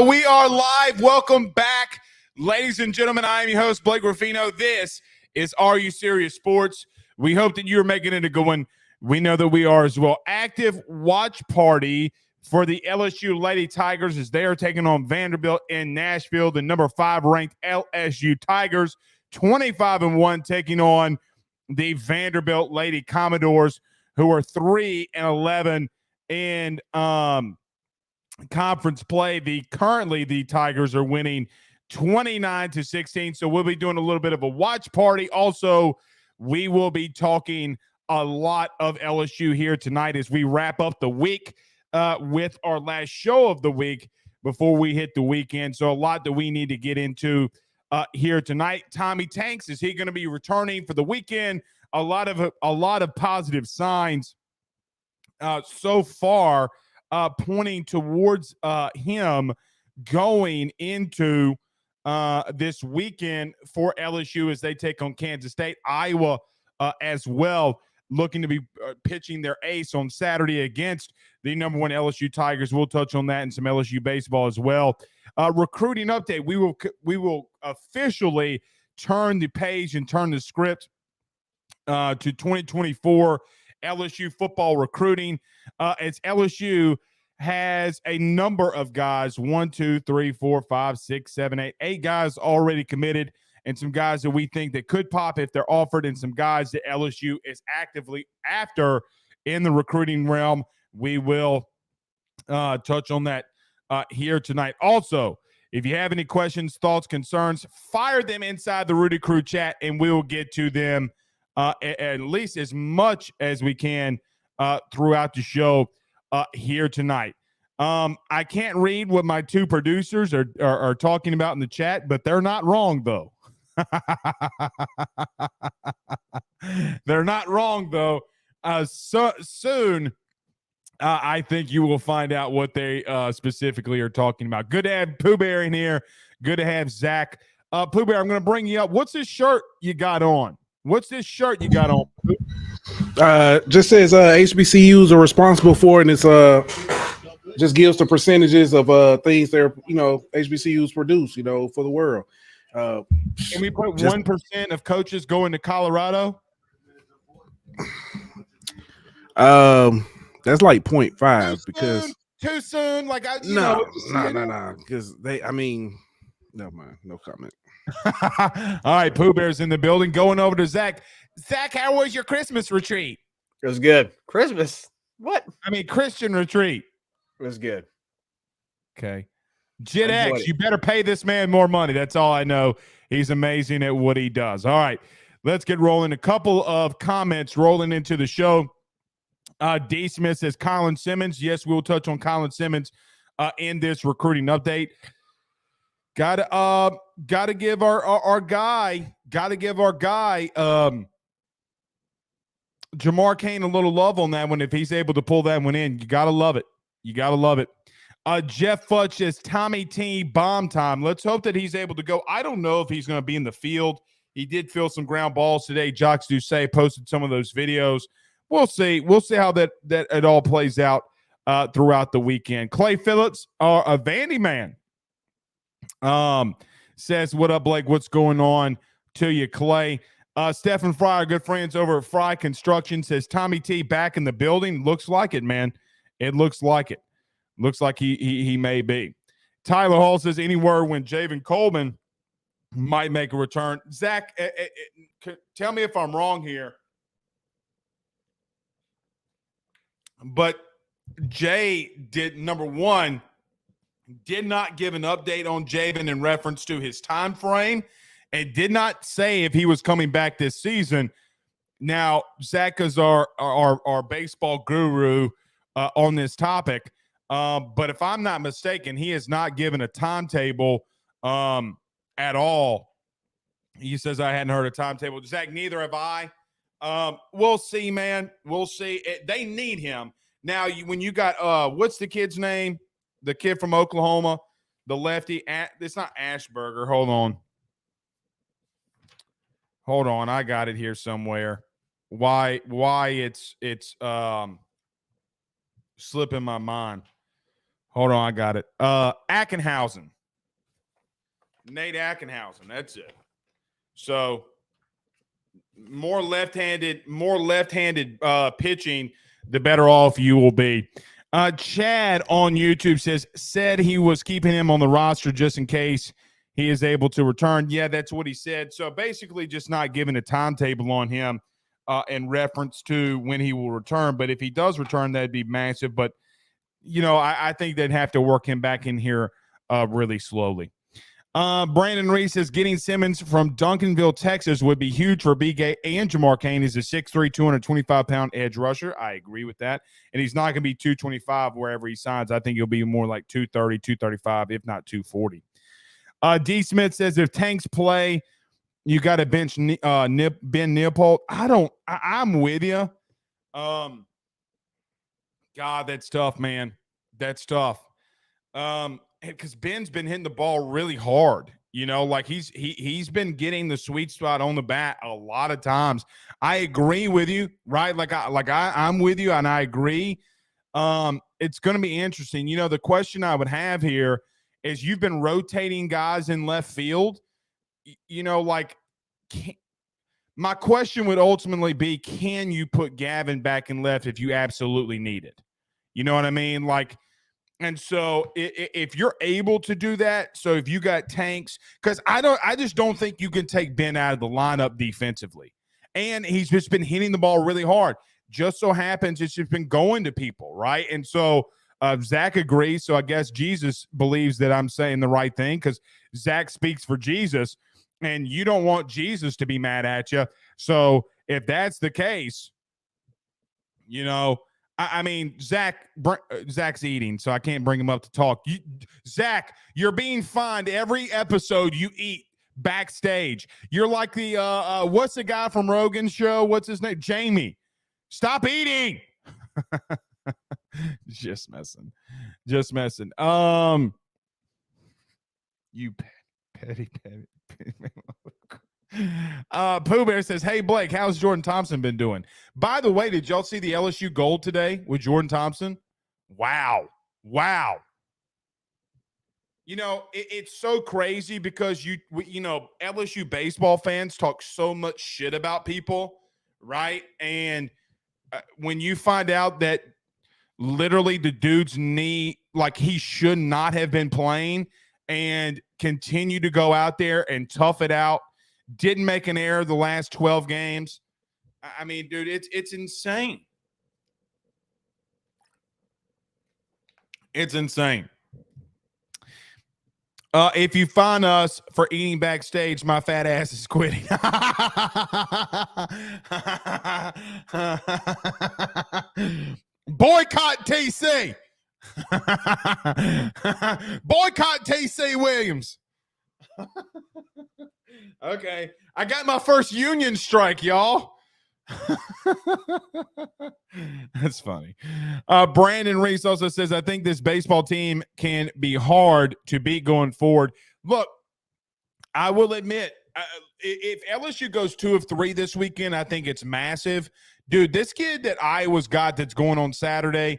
We are live. Welcome back, ladies and gentlemen. I am your host, Blake Rafino. This is Are You Serious Sports. We hope that you're making it a good one. We know that we are as well. Active watch party for the LSU Lady Tigers as they are taking on Vanderbilt in Nashville. The number 5 ranked LSU Tigers, 25-1, taking on the Vanderbilt Lady Commodores, who are 3-11 in conference play. Currently the Tigers are winning 29-16. So we'll be doing a little bit of a watch party. Also, we will be talking a lot of LSU here tonight as we wrap up the week with our last show of the week before we hit the weekend. So a lot that we need to get into here tonight. Tommy Tanks, is he going to be returning for the weekend? A lot of positive signs so far pointing towards him going into this weekend for LSU as they take on Kansas State. Iowa as well, looking to be pitching their ace on Saturday against the number 1 LSU Tigers. We'll touch on that and some LSU baseball as well. Recruiting update. We will officially turn the page and turn the script to 2024 LSU football recruiting. As LSU has a number of guys, 1, 2, 3, 4, 5, 6, 7, 8 guys already committed, and some guys that we think that could pop if they're offered, and some guys that LSU is actively after in the recruiting realm. We will touch on that here tonight. Also, if you have any questions, thoughts, concerns, fire them inside the Rudy Crew chat, and we will get to them at least as much as we can throughout the show here tonight. I can't read what my 2 producers are talking about in the chat, but they're not wrong, though. They're not wrong, though. Soon, I think you will find out what they specifically are talking about. Good to have Pooh Bear in here. Good to have Zach. Pooh Bear, I'm going to bring you up. What's this shirt you got on? What's this shirt you got on? Just says HBCUs are responsible for it, and it's just gives the percentages of things they're HBCUs produce for the world. Can we put 1% of coaches going to Colorado? That's like 0.5 because too soon. Like no, because never mind, no comment. All right, Pooh Bear's in the building. Going over to Zach. Zach, how was your Christmas retreat? It was good. Christmas? What? I mean, Christian retreat. It was good. Okay. Jit X, you better pay this man more money. That's all I know. He's amazing at what he does. All right, let's get rolling. A couple of comments rolling into the show. D. Smith says Colin Simmons. Yes, we'll touch on Colin Simmons in this recruiting update. Gotta give our guy Jamar Cain a little love on that one if he's able to pull that one in. You gotta love it. Jeff Fudge says Tommy T bomb time. Let's hope that he's able to go. I don't know if he's going to be in the field. He did field some ground balls today. Jacques Doucet posted some of those videos. We'll see. We'll see how that it all plays out throughout the weekend. Clay Phillips, a Vandy man. Says, what up, Blake? What's going on to you, Clay? Stephen Fry, our good friends over at Fry Construction, says Tommy T back in the building. Looks like it, man. It looks like it. Looks like he may be. Tyler Hall says, any word when Javen Coleman might make a return? Zach, tell me if I'm wrong here. But Jay did, number one, did not give an update on Javen in reference to his time frame and did not say if he was coming back this season. Now, Zach is our baseball guru on this topic, but if I'm not mistaken, he has not given a timetable at all. He says I hadn't heard a timetable. Zach, neither have I. We'll see, man. We'll see. They need him. Now, when you got what's the kid's name? The kid from Oklahoma, the lefty. It's not Ashburger. Hold on. I got it here somewhere. Why it's slipping my mind. Hold on, I got it. Ackenhausen. Nate Ackenhausen. That's it. So more left-handed pitching, the better off you will be. Chad on YouTube said he was keeping him on the roster just in case he is able to return. Yeah, that's what he said. So basically just not giving a timetable on him in reference to when he will return. But if he does return, that'd be massive. But, I think they'd have to work him back in here really slowly. Brandon Reese says getting Simmons from Duncanville, Texas would be huge for B-Gay and Jamar Cain. He's a 6'3", 225-pound edge rusher. I agree with that. And he's not going to be 225 wherever he signs. I think he'll be more like 230, 235, if not 240. D. Smith says if Tanks play, you got to bench Ben Neopol. I'm with you. God, that's tough, man. That's tough. Because Ben's been hitting the ball really hard, like he's been getting the sweet spot on the bat a lot of times. I agree with you, right? I'm with you, and I agree. It's going to be interesting. The question I would have here is you've been rotating guys in left field. My question would ultimately be, can you put Gavin back in left if you absolutely need it? You know what I mean? And so if you're able to do that, so if you got Tanks, because I just don't think you can take Ben out of the lineup defensively. And he's just been hitting the ball really hard. Just so happens it's just been going to people, right? And so Zach agrees. So I guess Jesus believes that I'm saying the right thing because Zach speaks for Jesus, and you don't want Jesus to be mad at you. So if that's the case, I mean, Zach's eating, so I can't bring him up to talk. Zach, you're being fined every episode you eat backstage. You're like the what's the guy from Rogan's show? What's his name? Jamie. Stop eating. Just messing. You petty. Pooh Bear says, hey Blake, how's Jordan Thompson been doing? By the way, did y'all see the LSU gold today with Jordan Thompson? Wow. It's so crazy because LSU baseball fans talk so much shit about people, right? And when you find out that literally the dude's knee, like he should not have been playing, and continue to go out there and tough it out, didn't make an error the last 12 games. I mean, dude, it's insane. It's insane. If you find us for eating backstage, my fat ass is quitting. Boycott TC. Boycott TC Williams. Okay. I got my first union strike, y'all. That's funny. Brandon Reese also says, I think this baseball team can be hard to beat going forward. Look, I will admit, if LSU goes 2 of 3 this weekend, I think it's massive. Dude, this kid that Iowa's got that's going on Saturday,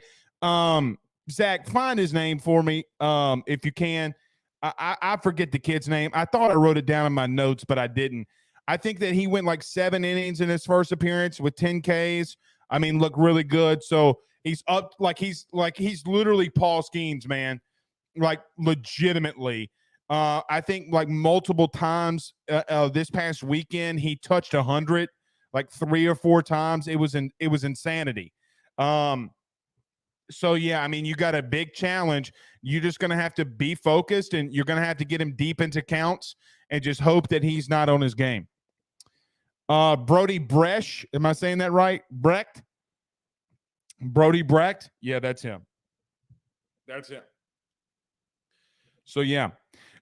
Zach, find his name for me if you can. I forget the kid's name. I thought I wrote it down in my notes, but I didn't. I think that he went like 7 innings in his first appearance with 10 Ks. I mean, look really good. So he's up he's literally Paul Skeens, man. Like legitimately. I think like multiple times this past weekend he touched 100 like 3 or 4 times. It was insanity. So yeah, I mean, you got a big challenge. You're just going to have to be focused, and you're going to have to get him deep into counts and just hope that he's not on his game. Brody Bresch, am I saying that right? Brecht? Brody Brecht? Yeah, that's him. So yeah.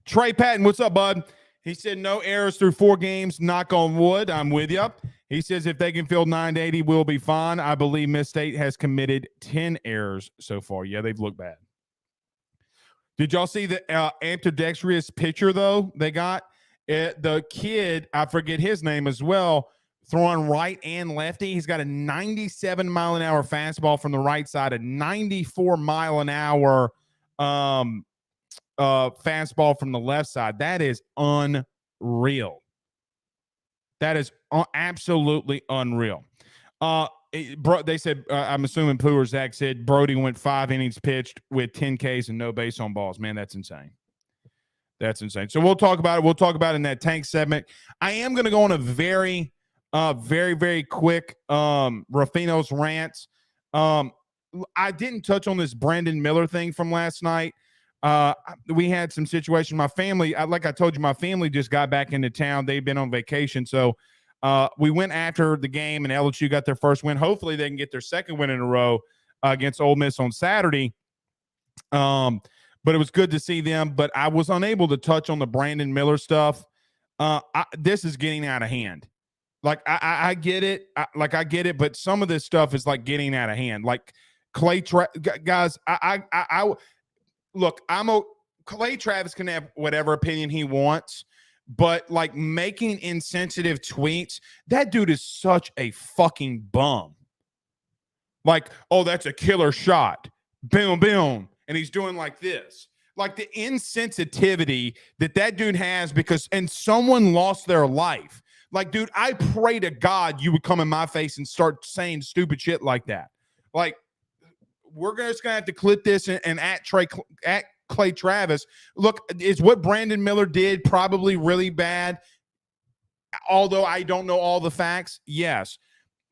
Trey Patton, what's up, bud? He said no errors through 4 games. Knock on wood. I'm with you. He says if they can field 980, we'll be fine. I believe Miss State has committed 10 errors so far. Yeah, they've looked bad. Did y'all see the ambidextrous pitcher, though, they got? The kid, I forget his name as well, throwing right and lefty. He's got a 97-mile-an-hour fastball from the right side, a 94-mile-an-hour fastball from the left side. That is unreal. That is absolutely unreal. They said, I'm assuming Pooher Zach said Brody went 5 innings pitched with 10 Ks and no base on balls. Man, that's insane. That's insane. So we'll talk about it. We'll talk about it in that tank segment. I am going to go on a very, very quick Rafino's rants. I didn't touch on this Brandon Miller thing from last night. We had some situation. My family, like I told you, my family just got back into town. They've been on vacation. So we went after the game, and LSU got their first win. Hopefully they can get their second win in a row against Ole Miss on Saturday. But it was good to see them. But I was unable to touch on the Brandon Miller stuff. This is getting out of hand. Like, I get it. I get it. But some of this stuff is like getting out of hand. Like guys, look, Clay Travis can have whatever opinion he wants, but like making insensitive tweets, that dude is such a fucking bum. Like, oh, that's a killer shot. Boom, boom. And he's doing like this. Like the insensitivity that dude has and someone lost their life. Like, dude, I pray to God you would come in my face and start saying stupid shit like that. Like, we're just going to have to clip this and at Clay Travis. Look, is what Brandon Miller did probably really bad? Although I don't know all the facts, yes.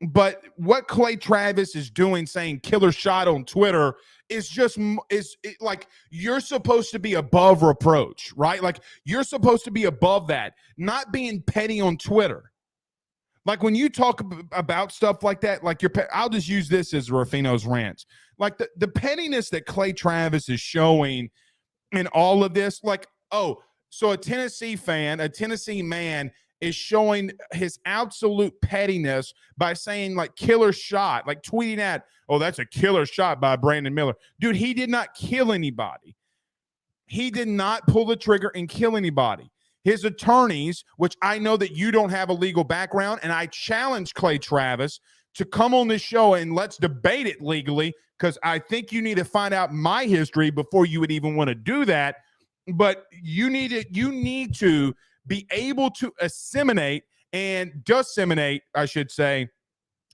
But what Clay Travis is doing, saying killer shot on Twitter, is like, you're supposed to be above reproach, right? Like, you're supposed to be above that, not being petty on Twitter. Like, when you talk about stuff like that, like I'll just use this as Rafino's rants. Like the pettiness that Clay Travis is showing in all of this, like, oh, so a Tennessee man is showing his absolute pettiness by saying like killer shot, like tweeting at, oh, that's a killer shot by Brandon Miller. Dude, he did not kill anybody. He did not pull the trigger and kill anybody. His attorneys, which I know that you don't have a legal background, and I challenge Clay Travis to come on this show and let's debate it legally, because I think you need to find out my history before you would even want to do that. But you need to be able to disseminate, I should say,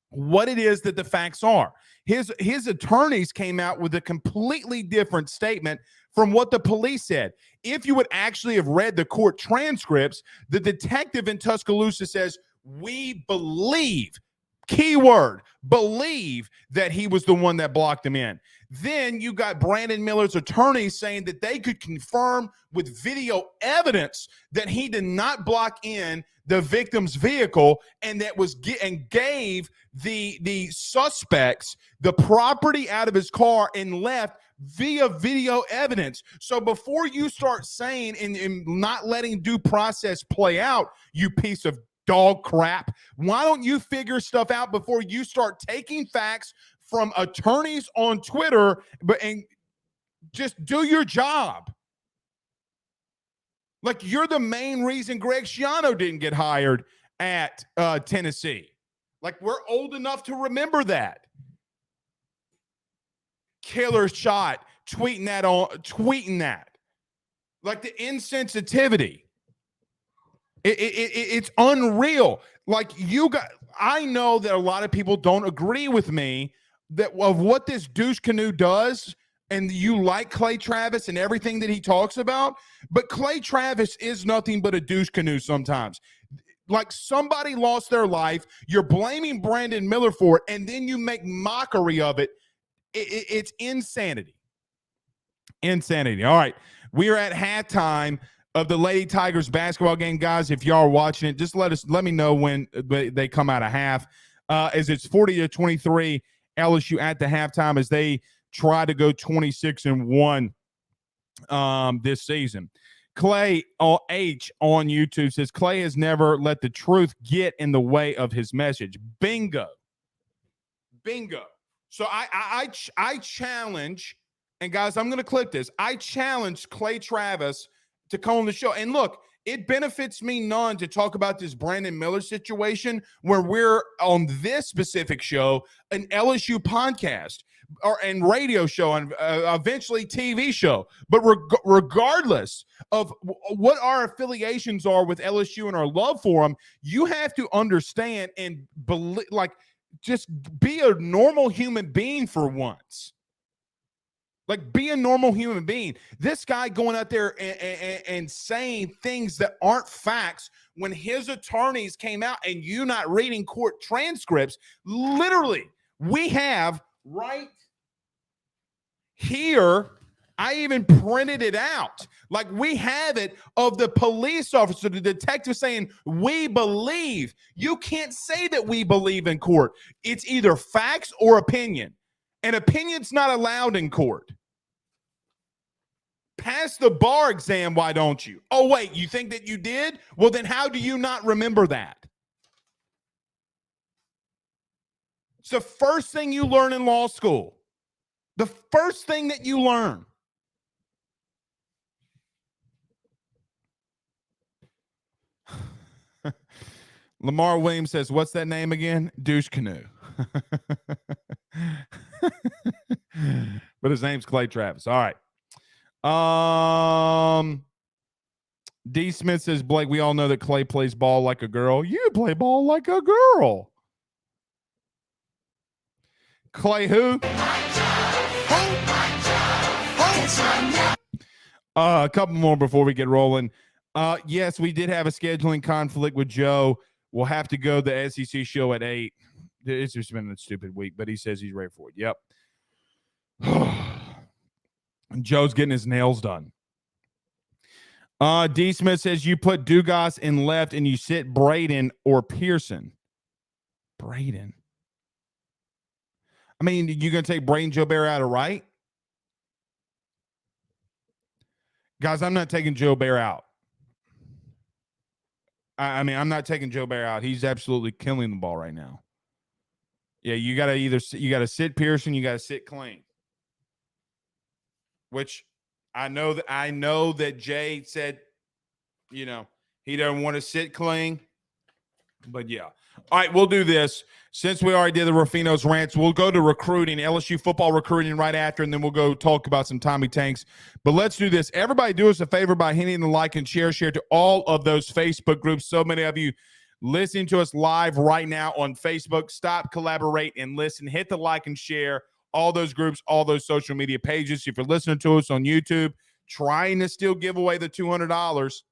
what it is that the facts are. His attorneys came out with a completely different statement from what the police said. If you would actually have read the court transcripts, the detective in Tuscaloosa says, we believe, keyword, believe, that he was the one that blocked him in. Then you got Brandon Miller's attorneys saying that they could confirm with video evidence that he did not block in the victim's vehicle, and that gave the suspects the property out of his car and left via video evidence. So before you start saying and not letting due process play out, you piece of dog crap, why don't you figure stuff out before you start taking facts from attorneys on Twitter, and just do your job? Like, you're the main reason Greg Schiano didn't get hired at Tennessee. Like, we're old enough to remember that. Killer shot, tweeting that. Like, the insensitivity. It's unreal. Like, I know that a lot of people don't agree with me of what this douche canoe does, and you like Clay Travis and everything that he talks about, but Clay Travis is nothing but a douche canoe sometimes. Like, somebody lost their life, you're blaming Brandon Miller for it, and then you make mockery of it. It's insanity. Insanity. All right, we are at halftime of the Lady Tigers basketball game. Guys, if y'all are watching it, just let me know when they come out of half, as it's 40-23 LSU at the halftime, as they try to go 26-1 this season. Clay H on YouTube says, Clay has never let the truth get in the way of his message. Bingo. So I challenge, and guys, I'm going to clip this. I challenge Clay Travis to come on the show. And look, It benefits me none to talk about this Brandon Miller situation where we're on this specific show, an LSU podcast and radio show and eventually TV show. But regardless of what our affiliations are with LSU and our love for them, you have to understand and believe, like, just be a normal human being for once. Like, be a normal human being. This guy going out there and saying things that aren't facts when his attorneys came out and you not reading court transcripts. Literally, we have right here, I even printed it out. Like, we have it of the police officer, the detective saying, we believe. You can't say that we believe in court. It's either facts or opinion. And opinion's not allowed in court. Pass the bar exam, why don't you? Oh, wait, you think that you did? Well, then how do you not remember that? It's the first thing you learn in law school. The first thing that you learn. Lamar Williams says, what's that name again? Douche Canoe. But his name's Clay Travis. All right. D. Smith says, Blake, we all know that Clay plays ball like a girl. You play ball like a girl. Clay who? A couple more before we get rolling. Yes, we did have a scheduling conflict with Joe. We'll have to go the SEC show at 8. It's just been a stupid week, but he says he's ready for it. Yep. Joe's getting his nails done. D. Smith says you put Dugas in left and you sit Braden or Pearson. Braden. I mean, you going to take Braden Joe Bear out of right? Guys, I'm not taking Joe Bear out. I mean, I'm not taking Joe Bear out. He's absolutely killing the ball right now. Yeah, you got to sit Pearson, you got to sit Clean. Which I know that Jay said, he doesn't want to sit Clean. But yeah. All right, we'll do this. Since we already did the Rafino's rants, we'll go to recruiting, LSU football recruiting right after, and then we'll go talk about some Tommy Tanks. But let's do this. Everybody do us a favor by hitting the like and share to all of those Facebook groups. So many of you listening to us live right now on Facebook. Stop, collaborate, and listen. Hit the like and share. All those groups, all those social media pages. If you're listening to us on YouTube, trying to still give away the $200,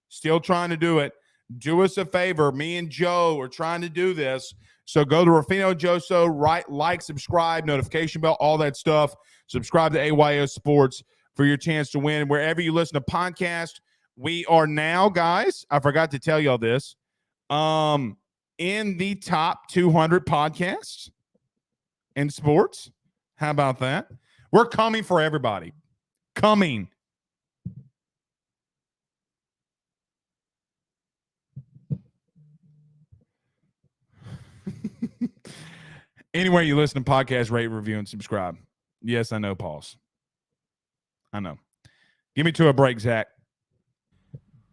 still trying to do it. Do us a favor. Me and Joe are trying to do this. So go to Rafino and Joe. So like, subscribe, notification bell, all that stuff. Subscribe to AYO Sports for your chance to win. Wherever you listen to podcasts, we are now, guys, I forgot to tell y'all this, in the top 200 podcasts in sports. How about that? We're coming for everybody. Coming. Anywhere you listen to podcasts, rate, review, and subscribe. Yes, I know, pause. I know. Give me to a break, Zach.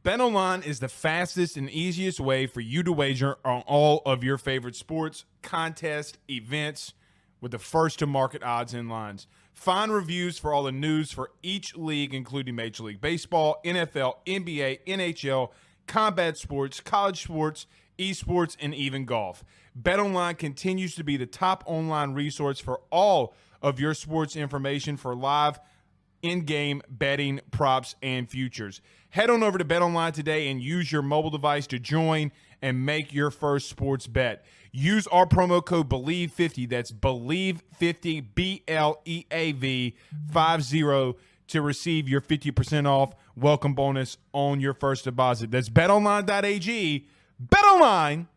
BetOnline is the fastest and easiest way for you to wager on all of your favorite sports, contests, events with the first-to-market odds and lines. Find reviews for all the news for each league, including Major League Baseball, NFL, NBA, NHL, combat sports, college sports, esports, and even golf. BetOnline continues to be the top online resource for all of your sports information for live in-game betting, props, and futures. Head on over to BetOnline today and use your mobile device to join and make your first sports bet. Use our promo code BELIEVE50, that's BELIEVE50, BLEAV 50, to receive your 50% off welcome bonus on your first deposit. That's betonline.ag, betonline.ag.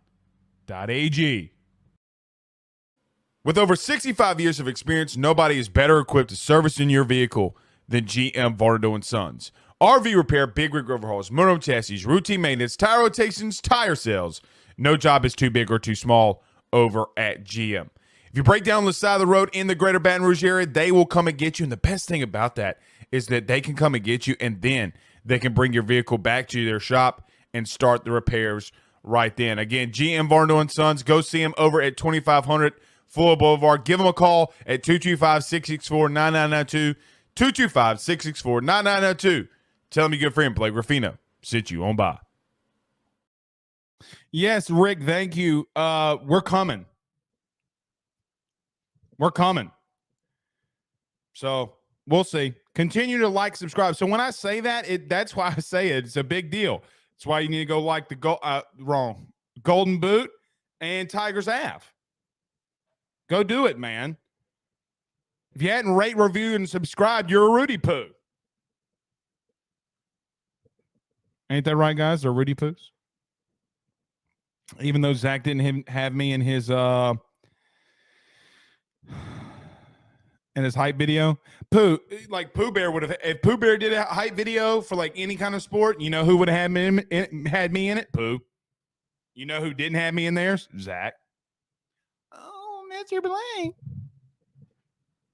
With over 65 years of experience, nobody is better equipped to service in your vehicle than GM Vardo & Sons. RV repair, big rig overhauls, motorhome chassis, routine maintenance, tire rotations, tire sales. No job is too big or too small over at GM. If you break down the side of the road in the greater Baton Rouge area, they will come and get you. And the best thing about that is that they can come and get you, and then they can bring your vehicle back to their shop and start the repairs right then. Again, GM Varno & Sons. Go see him over at 2500 Fuller Boulevard. Give him a call at 225-664-9992. 225-664-9992. Tell him your good friend Blake Rafino sent you on by. Yes, Rick, thank you. We're coming. We're coming. So we'll see. Continue to like, subscribe. So when I say that, that's why I say it. It's a big deal. That's why you need to go like the Golden Boot and Tigers Ave. Go do it, man. If you hadn't rate, reviewed, and subscribed, you're a Rudy Poo. Ain't that right, guys? They're Rudy Poos. Even though Zach didn't have me in his hype video. Pooh Bear would have, if Pooh Bear did a hype video for like any kind of sport, you know who would have had me in it? Pooh. You know who didn't have me in theirs? Zach. Oh, Mr. Blank.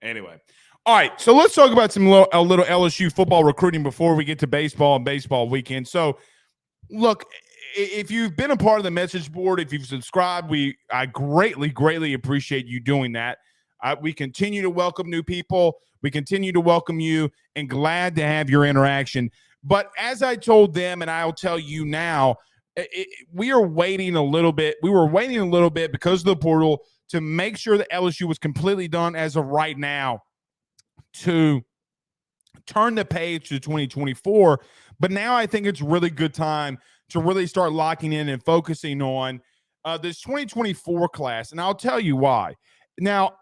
Anyway. All right, so let's talk about a little LSU football recruiting before we get to baseball and baseball weekend. So, look, if you've been a part of the message board, if you've subscribed, I greatly appreciate you doing that. We continue to welcome new people. We continue to welcome you and glad to have your interaction. But as I told them, and I'll tell you now, we are waiting a little bit. We were waiting a little bit because of the portal to make sure that LSU was completely done as of right now to turn the page to 2024. But now I think it's really good time to really start locking in and focusing on this 2024 class. And I'll tell you why. Now,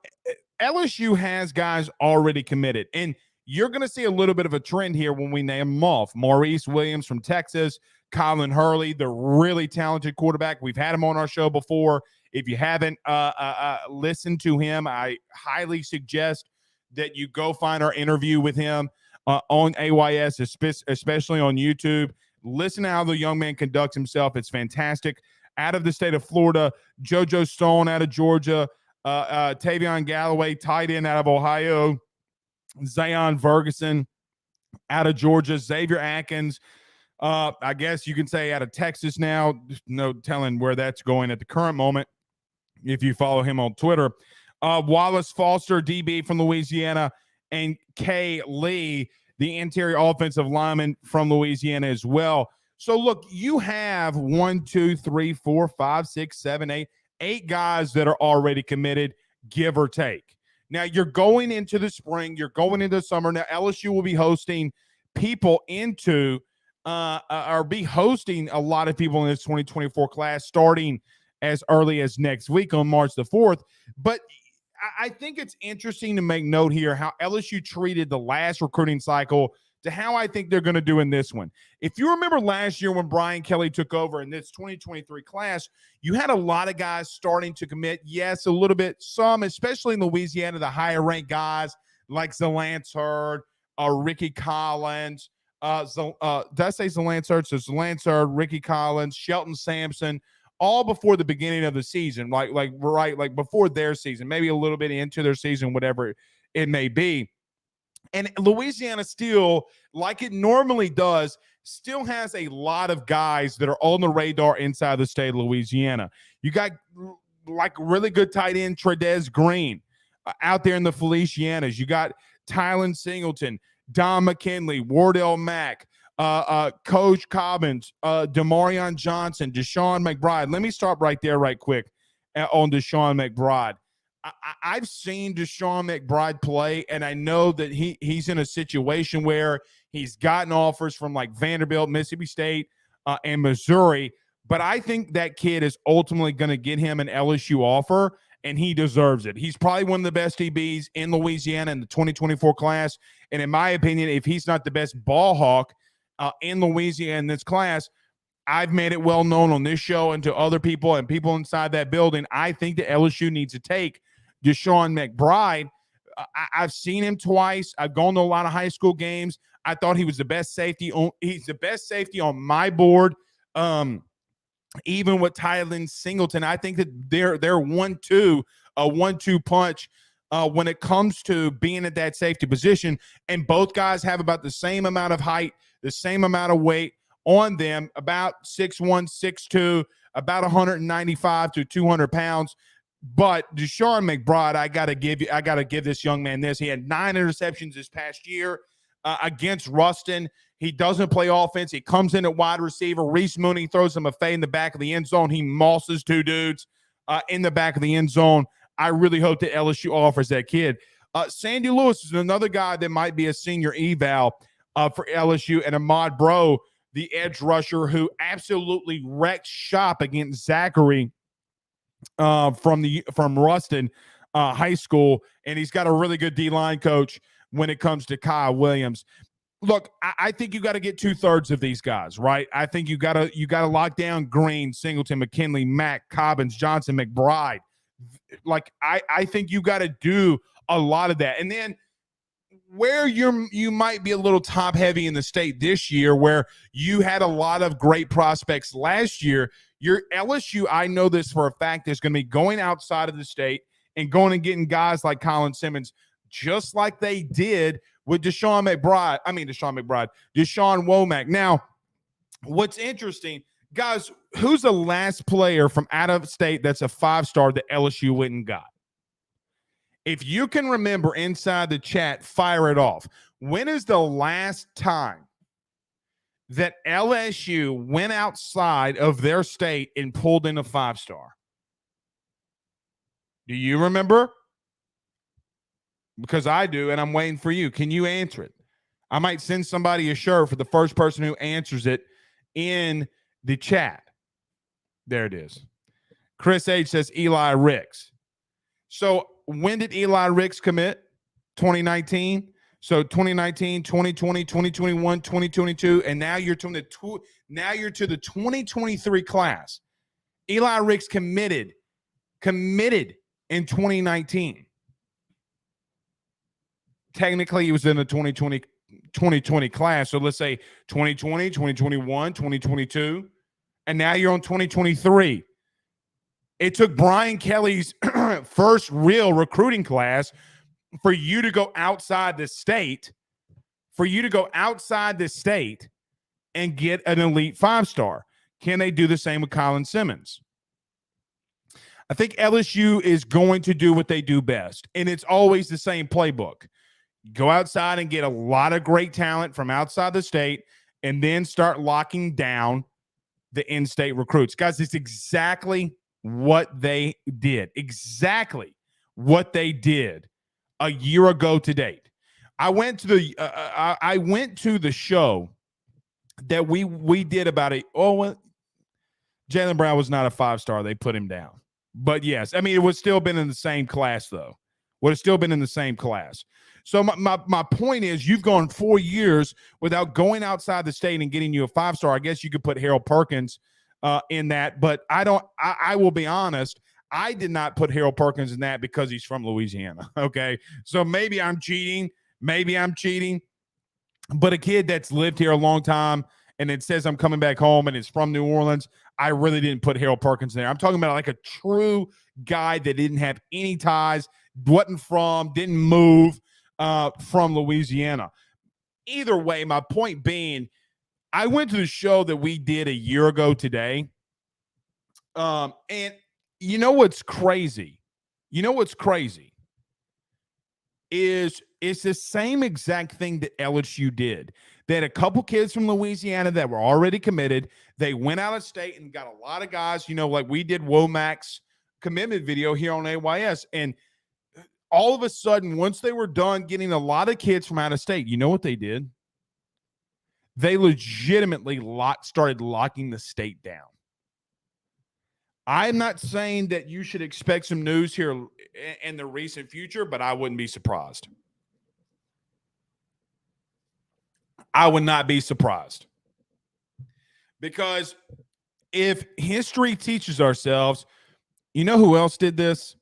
LSU has guys already committed, and you're going to see a little bit of a trend here when we name them off. Maurice Williams from Texas, Colin Hurley, the really talented quarterback. We've had him on our show before. If you haven't listened to him, I highly suggest that you go find our interview with him on AYS, especially on YouTube. Listen to how the young man conducts himself. It's fantastic. Out of the state of Florida, JoJo Stone out of Georgia, Tavion Galloway, tight end out of Ohio, Zion Ferguson out of Georgia, Xavier Atkins, I guess you can say out of Texas now. No telling where that's going at the current moment if you follow him on Twitter. Wallace Foster, DB from Louisiana, and Kay Lee, the interior offensive lineman from Louisiana as well. So, look, you have 8 guys that are already committed, give or take. Now, you're going into the spring. You're going into the summer. Now, LSU will be hosting people be hosting a lot of people in this 2024 class starting as early as next week on March the 4th. But I think it's interesting to make note here how LSU treated the last recruiting cycle to how I think they're going to do in this one. If you remember last year when Brian Kelly took over in this 2023 class, you had a lot of guys starting to commit. Yes, a little bit, some, especially in Louisiana, the higher ranked guys like Zalance Hurd, Ricky Collins. Did I say Zalance Hurd? So Zalance Hurd, Ricky Collins, Shelton Sampson, all before the beginning of the season, like before their season, maybe a little bit into their season, whatever it may be. And Louisiana still, like it normally does, still has a lot of guys that are on the radar inside the state of Louisiana. You got like really good tight end Tredez Green out there in the Felicianas. You got Tylen Singleton, Don McKinley, Wardell Mack, Coach Cobbins, Demarion Johnson, Deshaun McBride. Let me stop right there right quick on Deshaun McBride. I've seen Deshaun McBride play, and I know that he's in a situation where he's gotten offers from like Vanderbilt, Mississippi State, and Missouri, but I think that kid is ultimately going to get him an LSU offer, and he deserves it. He's probably one of the best DBs in Louisiana in the 2024 class, and in my opinion, if he's not the best ball hawk in Louisiana in this class, I've made it well known on this show and to other people and people inside that building, I think that LSU needs to take Deshaun McBride. I've seen him twice. I've gone to a lot of high school games. I thought he was the best safety. He's the best safety on my board. Even with Tylen Singleton, I think that they're a 1-2 punch when it comes to being at that safety position. And both guys have about the same amount of height, the same amount of weight on them, about 6'1", 6'2", about 195 to 200 pounds. But Deshaun McBride, I gotta give this young man this. He had 9 interceptions this past year against Ruston. He doesn't play offense. He comes in at wide receiver. Reese Mooney throws him a fade in the back of the end zone. He mosses 2 dudes in the back of the end zone. I really hope that LSU offers that kid. Sandy Lewis is another guy that might be a senior eval for LSU, and Ahmad Bro, the edge rusher, who absolutely wrecked shop against Zachary from Ruston High School, and he's got a really good D-line coach when it comes to Kyle Williams. Look, I think you got to get 2/3 of these guys, right? I think you got to lock down Green, Singleton, McKinley, Mack, Cobbins, Johnson, McBride. Like I think you got to do a lot of that. And then where you might be a little top heavy in the state this year, where you had a lot of great prospects last year, your LSU, I know this for a fact, is going to be going outside of the state and going and getting guys like Colin Simmons, just like they did with Deshaun Womack. Now, what's interesting, guys, who's the last player from out of state that's a 5-star that LSU went and got? If you can remember inside the chat, fire it off. When is the last time that LSU went outside of their state and pulled in a 5-star? Do you remember? Because I do, and I'm waiting for you. Can you answer it? I might send somebody a shirt for the first person who answers it in the chat. There it is. Chris H says Eli Ricks. So when did Eli Ricks commit? 2019. So 2019, 2020, 2021, 2022, and now you're to the 2023 class. Eli Ricks committed in 2019. Technically, he was in the 2020 class. So let's say 2020, 2021, 2022, and now you're on 2023. It took Brian Kelly's first real recruiting class for you to go outside the state, and get an elite 5-star. Can they do the same with Colin Simmons? I think LSU is going to do what they do best, and it's always the same playbook. Go outside and get a lot of great talent from outside the state, and then start locking down the in-state recruits. Guys, it's exactly what they did. Exactly what they did a year ago to date. I went to the show that we did about it. Jalen Brown was not a 5-star. They put him down. But yes, I mean, it would still been in the same class, though. Would have still been in the same class. So my point is, you've gone 4 years without going outside the state and getting you a 5-star. I guess you could put Harold Perkins in that, but I will be honest, I did not put Harold Perkins in that because he's from Louisiana. Okay. So maybe I'm cheating. But a kid that's lived here a long time and it says I'm coming back home and it's from New Orleans, I really didn't put Harold Perkins in there. I'm talking about like a true guy that didn't have any ties, didn't move from Louisiana. Either way, my point being, I went to the show that we did a year ago today. And you know what's crazy? Is it's the same exact thing that LSU did. They had a couple kids from Louisiana that were already committed. They went out of state and got a lot of guys, like we did Womack's commitment video here on AYS. And all of a sudden, once they were done getting a lot of kids from out of state, you know what they did? They legitimately started locking the state down. I'm not saying that you should expect some news here in the recent future, but I wouldn't be surprised. I would not be surprised. Because if history teaches ourselves, you know who else did this?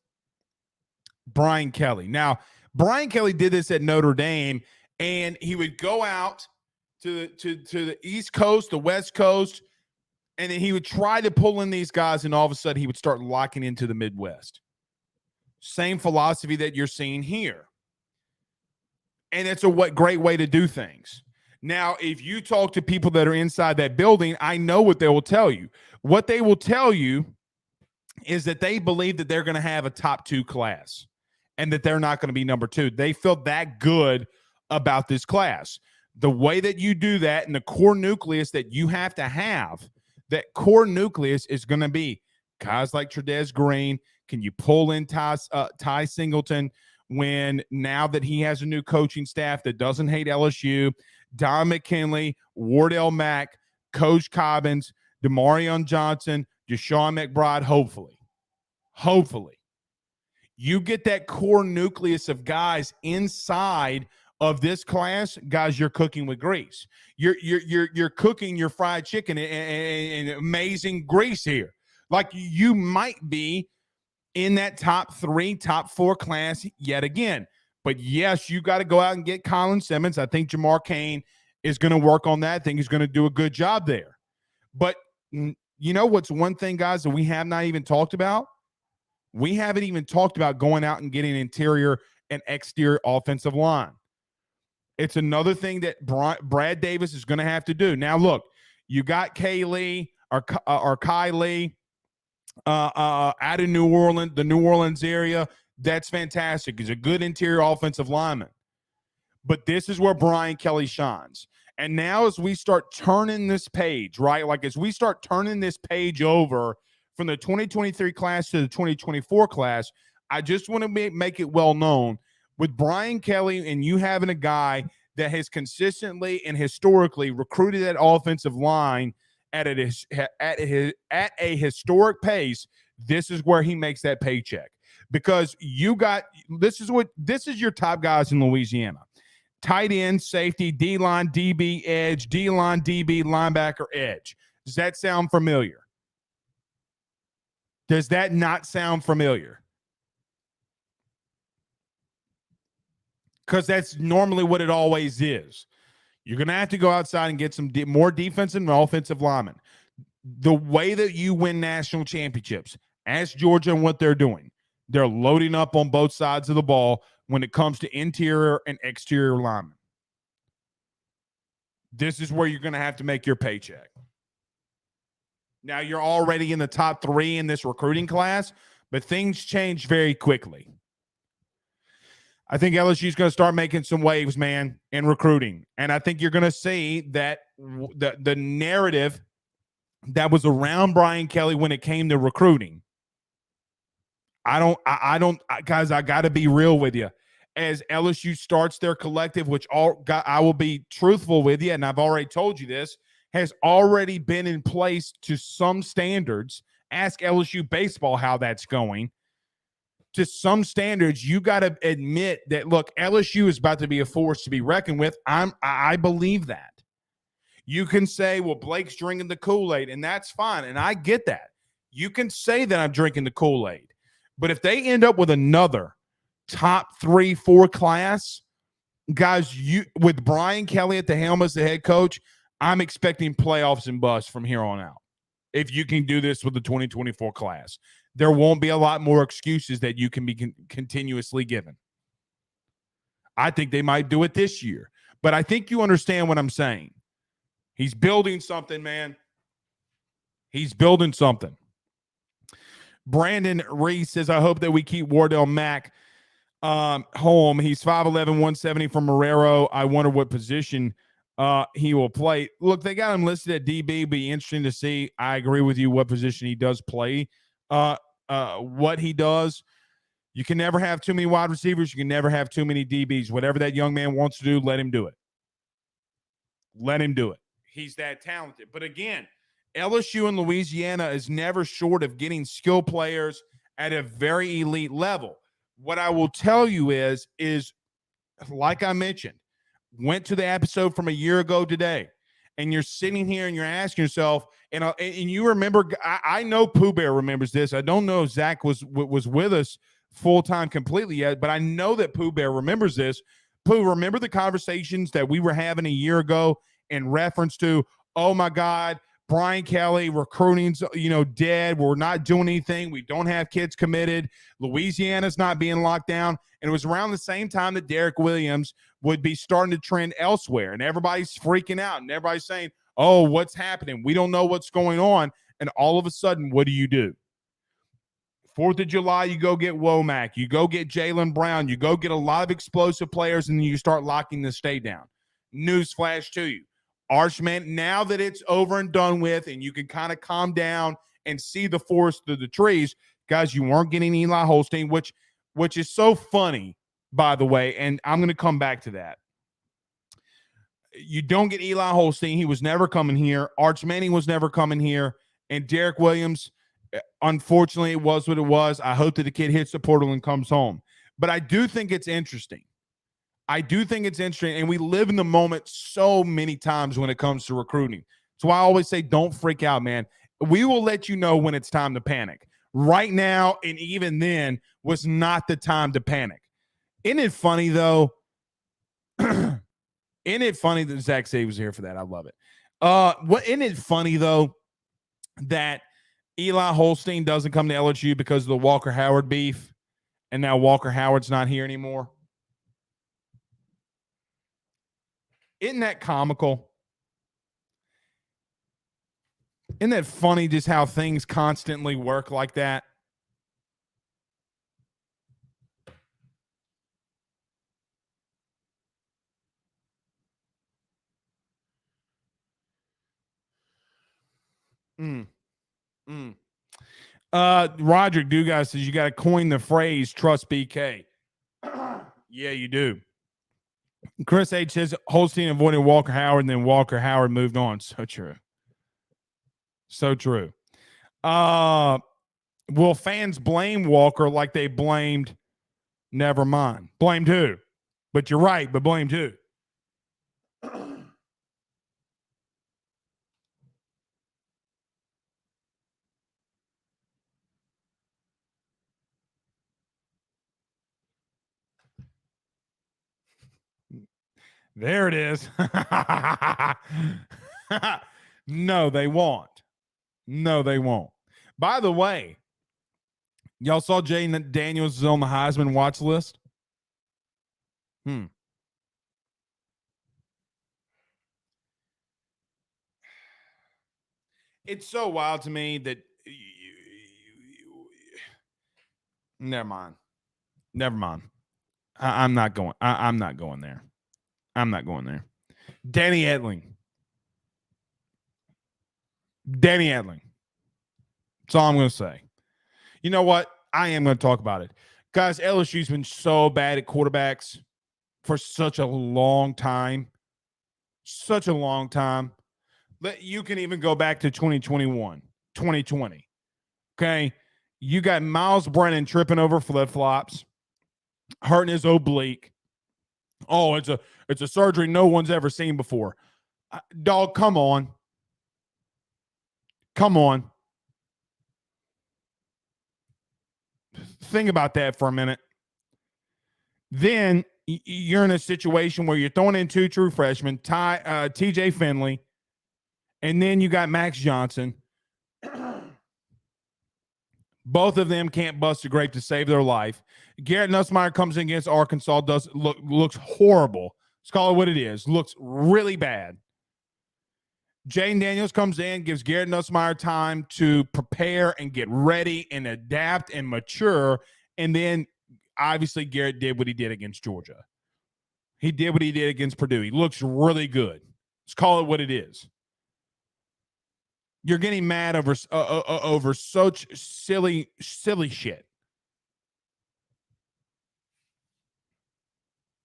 Brian Kelly. Now, Brian Kelly did this at Notre Dame, and he would go out to the East Coast, the West Coast, and then he would try to pull in these guys, and all of a sudden he would start locking into the Midwest. Same philosophy that you're seeing here. And it's a great way to do things. Now, if you talk to people that are inside that building, I know what they will tell you. What they will tell you is that they believe that they're going to have a top 2 class and that they're not going to be number 2. They feel that good about this class. The way that you do that and the core nucleus that you have to have, that core nucleus is going to be guys like Trudez Green. Can you pull in Ty Singleton now that he has a new coaching staff that doesn't hate LSU? Don McKinley, Wardell Mack, Coach Cobbins, Demarion Johnson, Deshaun McBride, hopefully. You get that core nucleus of guys inside of this class, guys, you're cooking with grease. You're cooking your fried chicken in amazing grease here. Like you might be in that top 3, top 4 class yet again. But yes, you got to go out and get Colin Simmons. I think Jamar Cain is going to work on that. I think he's going to do a good job there. But you know what's one thing, guys, that we have not even talked about? We haven't even talked about going out and getting interior and exterior offensive line. It's another thing that Brad Davis is going to have to do. Now, look, you got Kai Lee out of New Orleans, the New Orleans area. That's fantastic. He's a good interior offensive lineman. But this is where Brian Kelly shines. And now as we start turning this page, right, like as we start turning this page over from the 2023 class to the 2024 class, I just want to make it well known with Brian Kelly and you having a guy that has consistently and historically recruited that offensive line at a historic pace, this is where he makes that paycheck. Because this is your top guys in Louisiana. Tight end, safety, D-line, DB, edge, D-line, DB, linebacker, edge. Does that sound familiar? Does that not sound familiar? Because that's normally what it always is. You're going to have to go outside and get some more defensive and offensive linemen. The way that you win national championships, ask Georgia and what they're doing. They're loading up on both sides of the ball when it comes to interior and exterior linemen. This is where you're going to have to make your paycheck. Now, you're already in the top 3 in this recruiting class, but things change very quickly. I think LSU is going to start making some waves, man, in recruiting. And I think you're going to see that the narrative that was around Brian Kelly when it came to recruiting, guys, I got to be real with you. As LSU starts their collective, which I will be truthful with you, and I've already told you this, has already been in place to some standards. Ask LSU baseball how that's going. To some standards, you got to admit that, look, LSU is about to be a force to be reckoned with. I believe that. You can say, well, Blake's drinking the Kool-Aid, and that's fine, and I get that. You can say that I'm drinking the Kool-Aid. But if they end up with another top 3, 4 class, guys, with Brian Kelly at the helm as the head coach, I'm expecting playoffs and busts from here on out. If you can do this with the 2024 class, there won't be a lot more excuses that you can be continuously given. I think they might do it this year, but I think you understand what I'm saying. He's building something, man. He's building something. Brandon Reese says, I hope that we keep Wardell Mack home. He's 5'11", 170 from Marrero. I wonder what position he will play. Look, they got him listed at DB. Be interesting to see. I agree with you what position he does play. What he does. You can never have too many wide receivers. You can never have too many DBs. Whatever that young man wants to do, let him do it. Let him do it. He's that talented. But again, LSU in Louisiana is never short of getting skill players at a very elite level. What I will tell you is like I mentioned, went to the episode from a year ago today, and you're sitting here and you're asking yourself, and you remember, I know Pooh Bear remembers this. I don't know if Zach was with us full-time completely yet, but I know that Pooh Bear remembers this. Pooh, remember the conversations that we were having a year ago in reference to, oh my God, Brian Kelly, recruiting's, dead. We're not doing anything. We don't have kids committed. Louisiana's not being locked down. And it was around the same time that Derek Williams would be starting to trend elsewhere. And everybody's freaking out. And everybody's saying, oh, what's happening? We don't know what's going on. And all of a sudden, what do? 4th of July, you go get Womack. You go get Jaylen Brown. You go get a lot of explosive players, and then you start locking the state down. Newsflash to you. Archman, now that it's over and done with and you can kind of calm down and see the forest through the trees, guys, you weren't getting Eli Holstein, which is so funny, by the way, and I'm going to come back to that. You don't get Eli Holstein. He was never coming here. Arch Manning was never coming here. And Derek Williams, unfortunately, it was what it was. I hope that the kid hits the portal and comes home. But I do think it's interesting. And we live in the moment so many times when it comes to recruiting. So I always say, don't freak out, man. We will let you know when it's time to panic. Right now, and even then, was not the time to panic. Isn't it funny, though? Isn't it funny that Zach Say was here for that? I love it. Isn't it funny, though, that Eli Holstein doesn't come to LSU because of the Walker Howard beef, and now Walker Howard's not here anymore? Isn't that comical? Isn't that funny just how things constantly work like that? Roger Dugas says you got to coin the phrase trust BK. Yeah, you do. Chris H says Holstein avoided Walker Howard, and then Walker Howard moved on. So true. So true. Will fans blame Walker like they blamed? Never mind. Blamed who? But you're right, but blamed who? There it is. No, they won't. No, they won't. By the way, y'all saw Jaden Daniels is on the Heisman watch list? It's so wild to me that never mind. I'm not going. I'm not going there. Danny Edling. That's all I'm going to say. You know what? I am going to talk about it. Guys, LSU's been so bad at quarterbacks for such a long time. You can even go back to 2021, 2020. Okay? You got Miles Brennan tripping over flip-flops, hurting his oblique. Oh, it's a surgery no one's ever seen before. Dog, come on. Think about that for a minute. Then you're in a situation where you're throwing in 2 true freshmen, TJ Finley, and then you got Max Johnson. Both of them can't bust a grape to save their life. Garrett Nussmeier comes in against Arkansas, looks horrible. Let's call it what it is. Looks really bad. Jaden Daniels comes in, gives Garrett Nussmeier time to prepare and get ready and adapt and mature. And then, obviously, Garrett did what he did against Georgia. He did what he did against Purdue. He looks really good. Let's call it what it is. You're getting mad over such silly shit.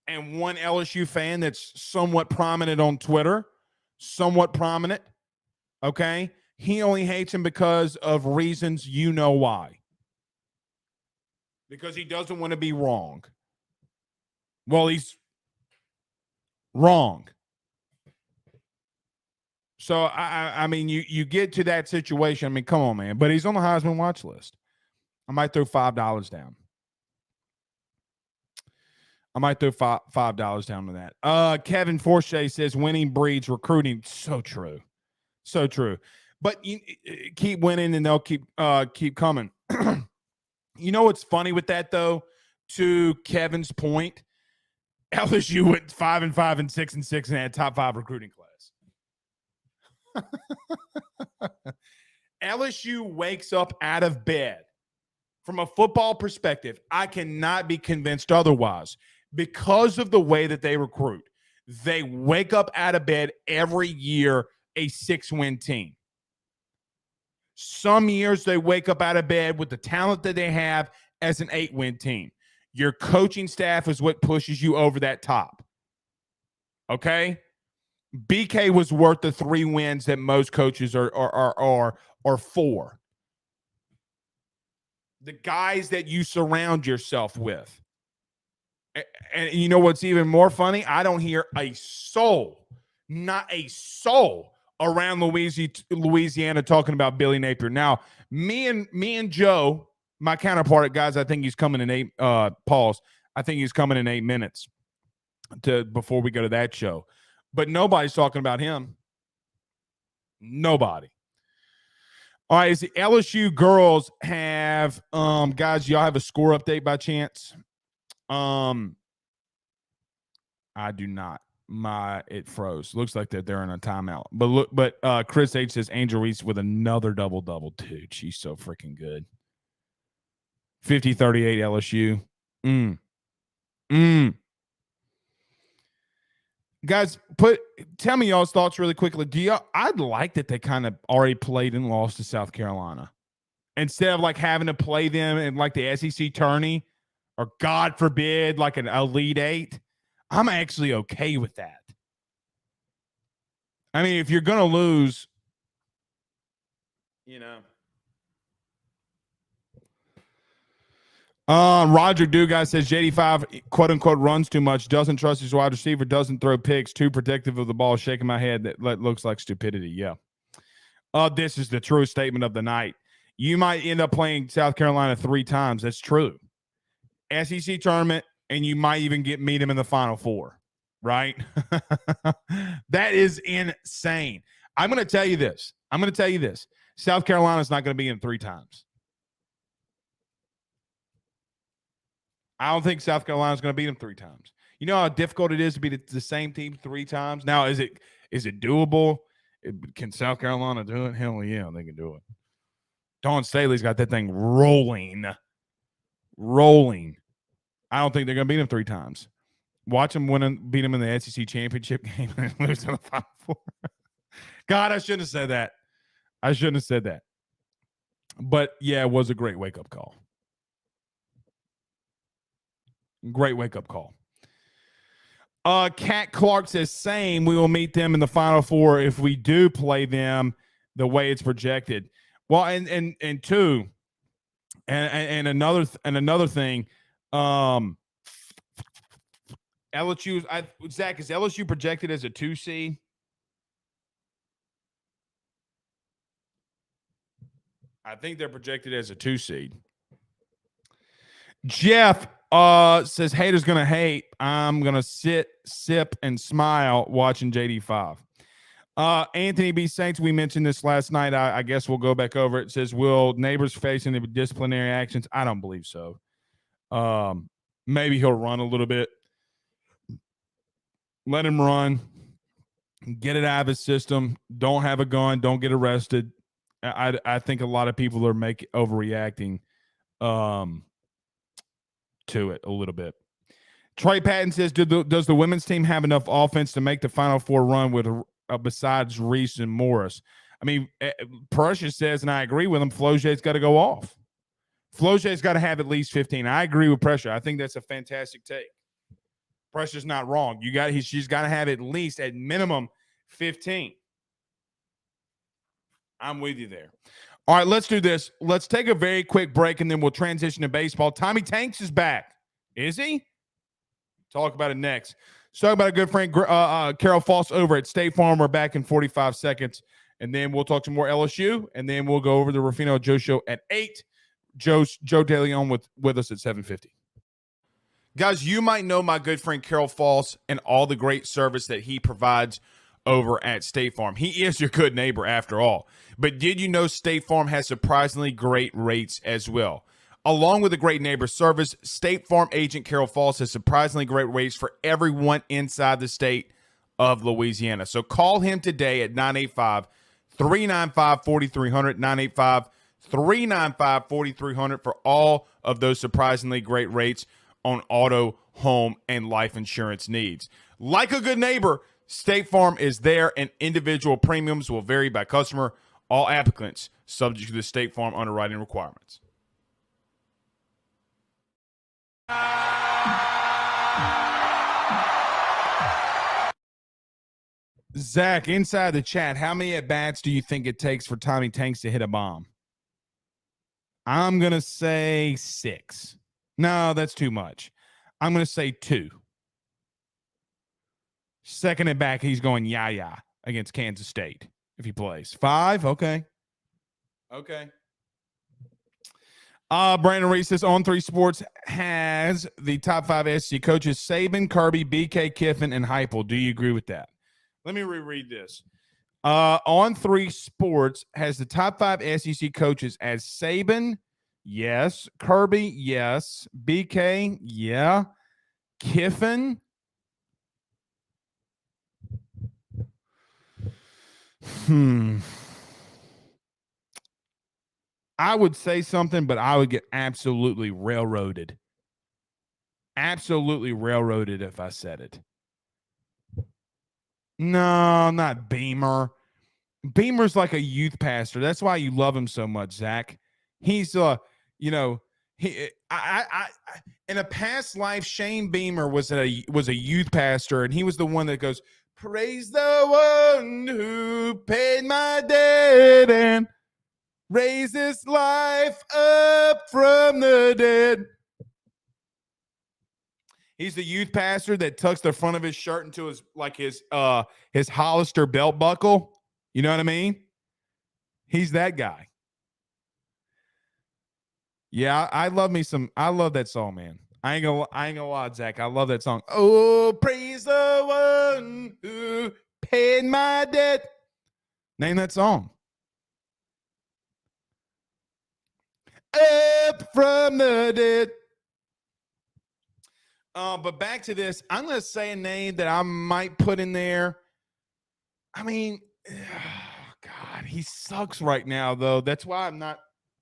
And one LSU fan that's somewhat prominent on Twitter, okay? He only hates him because of reasons you know why. Because he doesn't want to be wrong. Well, he's wrong. So, I mean, you get to that situation. I mean, come on, man. But he's on the Heisman watch list. I might throw $5 down. $5 down to that. Kevin Forche says winning breeds recruiting. So true. But you keep winning, and they'll keep coming. You know what's funny with that though? To Kevin's point, LSU went 5-5 and 6-6 and had top 5 recruiting class. LSU wakes up out of bed. From a football perspective, I cannot be convinced otherwise because of the way that they recruit. They wake up out of bed every year a 6-win team. Some years they wake up out of bed with the talent that they have as an 8-win team. Your coaching staff is what pushes you over that top. Okay? BK was worth the 3 wins that most coaches are 4. The guys that you surround yourself with. And you know what's even more funny? I don't hear a soul, not a soul around Louisiana talking about Billy Napier. Now, me and Joe, my counterpart, guys, I think he's coming in 8 pause. I think he's coming in 8 minutes before we go to that show. But nobody's talking about him. Nobody. All right, is the LSU girls have guys, y'all have a score update by chance? I do not. It froze. Looks like that they're in a timeout. But Chris H says Angel Reese with another double. Dude, she's so freaking good. 50-38 LSU. Guys, tell me y'all's thoughts really quickly. I'd like that they kind of already played and lost to South Carolina. Instead of like having to play them in like the SEC tourney or God forbid like an Elite 8. I'm actually okay with that. I mean, if you're going to lose, you know. Roger Dugas says JD5 quote unquote runs too much, doesn't trust his wide receiver, doesn't throw picks, too protective of the ball. Shaking my head. That looks like stupidity. Yeah. This is the true statement of the night. You might end up playing South Carolina 3 times. That's true. SEC tournament, and you might even meet them in the Final Four. Right? That is insane. I'm going to tell you this. South Carolina's not going to be in 3 times. I don't think South Carolina's going to beat them 3 times. You know how difficult it is to beat the same team 3 times? Now, is it doable? Can South Carolina do it? Hell yeah, they can do it. Dawn Staley's got that thing rolling. I don't think they're going to beat them 3 times. Watch them beat them in the SEC championship game and lose to the Final Four. God, I shouldn't have said that. But, yeah, it was a great wake-up call. Great wake-up call. Kat Clark says, same. We will meet them in the Final Four if we do play them the way it's projected. Well, and two, and another thing, LSU. Zach, is LSU projected as a 2 seed? I think they're projected as a 2 seed. Jeff says haters gonna hate. I'm gonna sit, sip, and smile watching JD5. Anthony B. Saints, we mentioned this last night. I guess we'll go back over it. It says, will neighbors face any disciplinary actions? I don't believe so. Maybe he'll run a little bit. Let him run. Get it out of his system. Don't have a gun. Don't get arrested. I think a lot of people are overreacting to it a little bit. Trey Patton says, does the women's team have enough offense to make the Final Four run with besides Reese and Morris? I mean, Precious says, and I agree with him, Flau'jae's got to go off. Flau'jae's got to have at least 15. I agree with Pressure. I think that's a fantastic take. Pressure's not wrong. She's got to have at least, at minimum, 15. I'm with you there. All right, let's do this. Let's take a very quick break, and then we'll transition to baseball. Tommy Tanks is back. Is he? Talk about it next. Let's talk about a good friend, Carol Foss over at State Farm. We're back in 45 seconds, and then we'll talk some more LSU, and then we'll go over the Rafino and Joe show at 8. Joe DeLeon with us at 7:50. Guys, you might know my good friend Carol Foss and all the great service that he provides over at State Farm. He is your good neighbor after all. But did you know State Farm has surprisingly great rates as well? Along with a great neighbor service, State Farm agent Carol Falls has surprisingly great rates for everyone inside the state of Louisiana. So call him today at 985-395-4300, 985-395-4300 for all of those surprisingly great rates on auto, home, and life insurance needs. Like a good neighbor, State Farm is there, and individual premiums will vary by customer. All applicants subject to the State Farm underwriting requirements. Zach, inside the chat, how many at-bats do you think it takes for Tommy Tanks to hit a bomb? I'm going to say 6. No, that's too much. I'm going to say 2. Second at back, he's going yah against Kansas State if he plays. 5, okay. Brandon Reese says On3 Sports has the top 5 SEC coaches: Saban, Kirby, BK, Kiffin, and Heupel. Do you agree with that? Let me reread this. On3 Sports has the top 5 SEC coaches as Saban, yes. Kirby, yes. BK, yeah. Kiffin, I would say something, but I would get absolutely railroaded. Absolutely railroaded if I said it. No, not Beamer. Beamer's like a youth pastor. That's why you love him so much, Zach. He's in a past life, Shane Beamer was a youth pastor, and he was the one that goes, "Praise the one who paid my debt and raise this life up from the dead." He's the youth pastor that tucks the front of his shirt into his Hollister belt buckle. You know what I mean? He's that guy. Yeah, I love that song, man. I ain't gonna lie, Zach. I love that song. Oh, praise the one who paid my debt. Name that song. Up from the dead. But back to this. I'm going to say a name that I might put in there. I mean, God, he sucks right now, though. That's why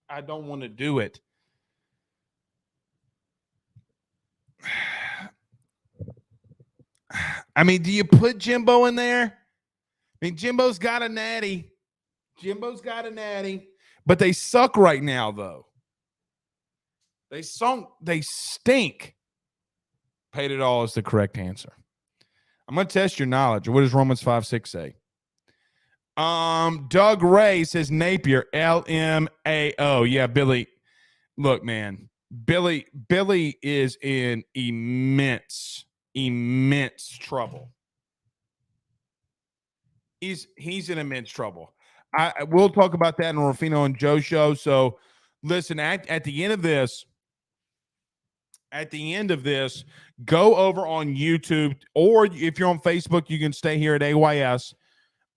I don't want to do it. I mean, do you put Jimbo in there? I mean, Jimbo's got a natty. But they suck right now, though. They stink. Paid it all is the correct answer. I'm going to test your knowledge. What does Romans 5:6 say? Doug Ray says Napier, LMAO. Yeah, Billy. Look, man. Billy is in immense trouble. He's in immense trouble. We'll talk about that in Rafino and Joe show. So listen, at the end of this, go over on YouTube, or if you're on Facebook, you can stay here at AYS.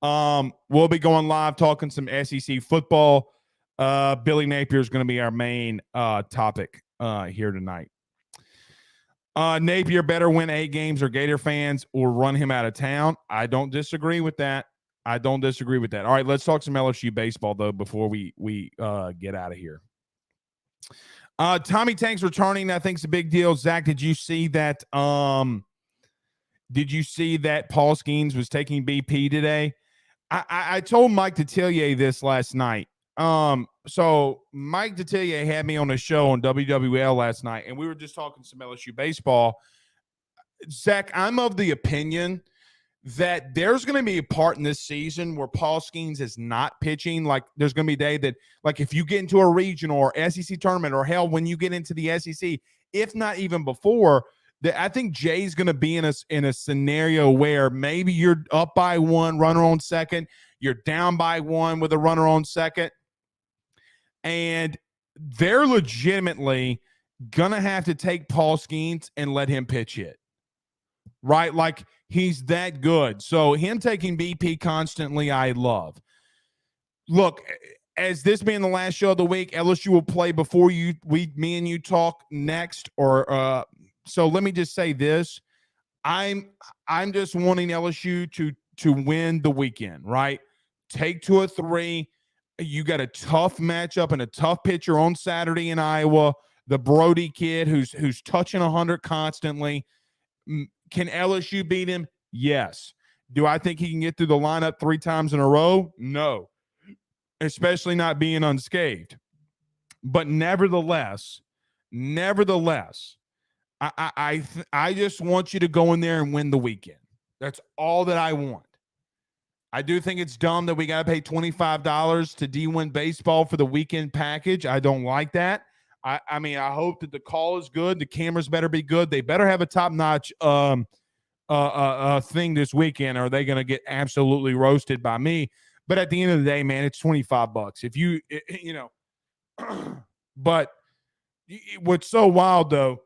We'll be going live talking some SEC football. Billy Napier is going to be our main topic here tonight. Napier better win 8 games, or Gator fans will run him out of town. I don't disagree with that. All right, let's talk some LSU baseball, though, before we get out of here. Tommy Tanks returning, I think, is a big deal. Zach, did you see that? Did you see that Paul Skeens was taking BP today? I told Mike Detillier this last night. So Mike Detillier had me on a show on WWL last night, and we were just talking some LSU baseball. Zach, I'm of the opinion that there's going to be a part in this season where Paul Skeens is not pitching. Like, there's going to be a day that, like, if you get into a regional or SEC tournament, or hell, when you get into the SEC, if not even before, that I think Jay's going to be in a scenario where maybe you're up by 1, runner on second, you're down by 1 with a runner on second, and they're legitimately going to have to take Paul Skeens and let him pitch hit. Right? Like, He's that good. So him taking BP constantly, I love. Look, as this being the last show of the week, LSU will play before me and you talk next. So let me just say this: I'm just wanting LSU to win the weekend, right? Take 2 or 3. You got a tough matchup and a tough pitcher on Saturday in Iowa. The Brody kid who's touching 100 constantly. Can LSU beat him? Yes. Do I think he can get through the lineup 3 times in a row? No. Especially not being unscathed. But nevertheless, I just want you to go in there and win the weekend. That's all that I want. I do think it's dumb that we got to pay $25 to D1 baseball for the weekend package. I don't like that. I mean, I hope that the call is good. The cameras better be good. They better have a top-notch thing this weekend, or are they going to get absolutely roasted by me? But at the end of the day, man, it's $25. If you but what's so wild though,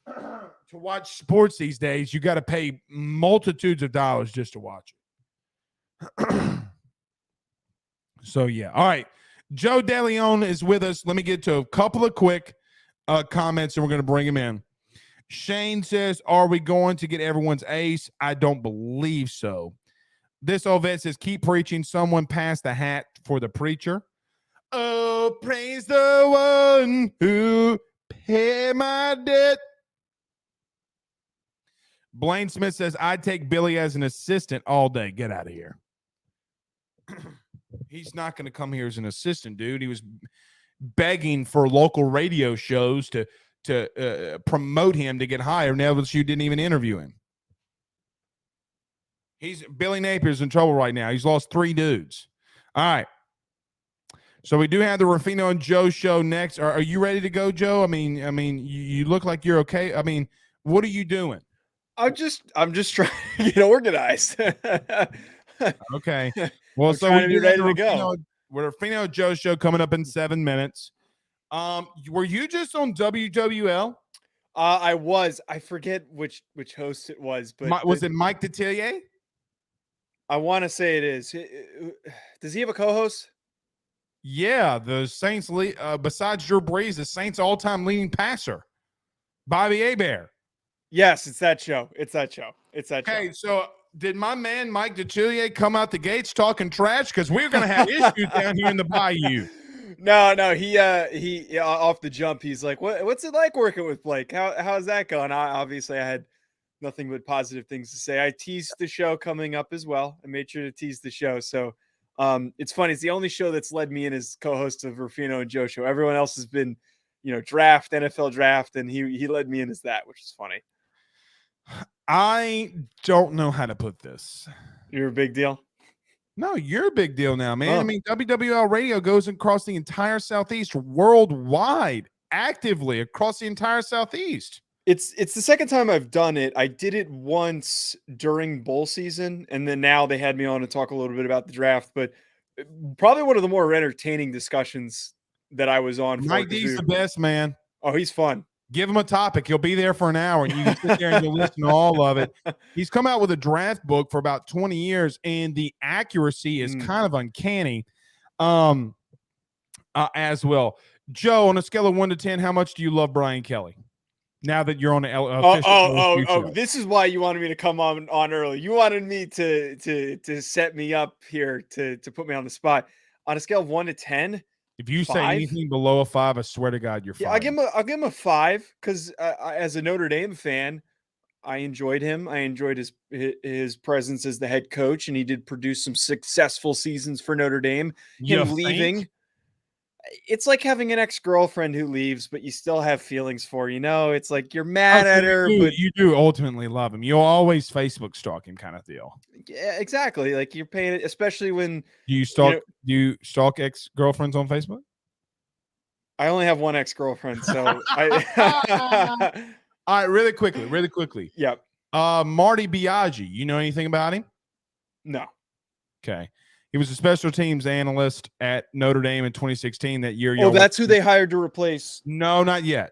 to watch sports these days, you got to pay multitudes of dollars just to watch it. So yeah, all right. Joe DeLeon is with us. Let me get to a couple of quick comments, and we're going to bring him in. Shane says, "Are we going to get everyone's ace?" I don't believe so. This old vet says, "Keep preaching. Someone passed the hat for the preacher." Oh, praise the one who paid my debt. Blaine Smith says, "I'd take Billy as an assistant all day." Get out of here. He's not going to come here as an assistant, dude. He was begging for local radio shows to promote him to get hired. Now you didn't even interview him. Billy Napier's in trouble right now. He's lost 3 dudes. All right. So we do have the Rafino and Joe show next. Are you ready to go, Joe? I mean, you look like you're okay. I mean, what are you doing? I'm just trying to get organized. Okay. Well, I'm so trying we to be do ready have to go. We're Rafino and Joe show coming up in 7 minutes. Were you just on WWL? I was. I forget which host it was, but Was it Mike Detillier? I want to say it is. Does he have a co-host? Yeah, the Saints. Besides Drew Brees, the Saints' all-time leading passer, Bobby Hebert. Yes, it's that show. Okay, so did my man Mike Detillier come out the gates talking trash? Because we're going to have issues down here in the Bayou. No, he off the jump, he's like, what's it like working with Blake? How's that going? Obviously, I had nothing but positive things to say. I teased the show coming up as well. I made sure to tease the show. So it's funny. It's the only show that's led me in as co-host of Rafino and Joe show. Everyone else has been, draft, NFL draft, and he led me in as that, which is funny. I don't know how to put this. You're a big deal? No, you're a big deal now, man. Oh. I mean, WWL radio goes across the entire Southeast worldwide, actively across the entire Southeast. It's the second time I've done it. I did it once during bowl season, and then now they had me on to talk a little bit about the draft, but probably one of the more entertaining discussions that I was on. Mike D's the best, man. Oh, he's fun. Give him a topic. He'll be there for an hour, and you can sit there and you'll listen to all of it. He's come out with a draft book for about 20 years, and the accuracy is kind of uncanny as well. Joe, on a scale of 1 to 10, how much do you love Brian Kelly? Now that you're on the official this is why you wanted me to come on early. You wanted me to set me up here to put me on the spot. On a scale of 1 to 10, if you 5? say anything below a 5, I swear to God, you're fired. Yeah, I'll give him a 5 because as a Notre Dame fan, I enjoyed him. I enjoyed his presence as the head coach, and he did produce some successful seasons for Notre Dame. Him leaving, it's like having an ex-girlfriend who leaves, but you still have feelings for. It's like you're mad at her, but you do ultimately love him. You'll always Facebook stalk him, kind of deal. Yeah, exactly. Like you're paying it, especially when do you stalk ex-girlfriends on Facebook? I only have one ex-girlfriend, so All right, really quickly. Yep. Marty Biaggi, you know anything about him? No. Okay. He was a special teams analyst at Notre Dame in 2016 that year. Oh, that's who they hired to replace. No, not yet.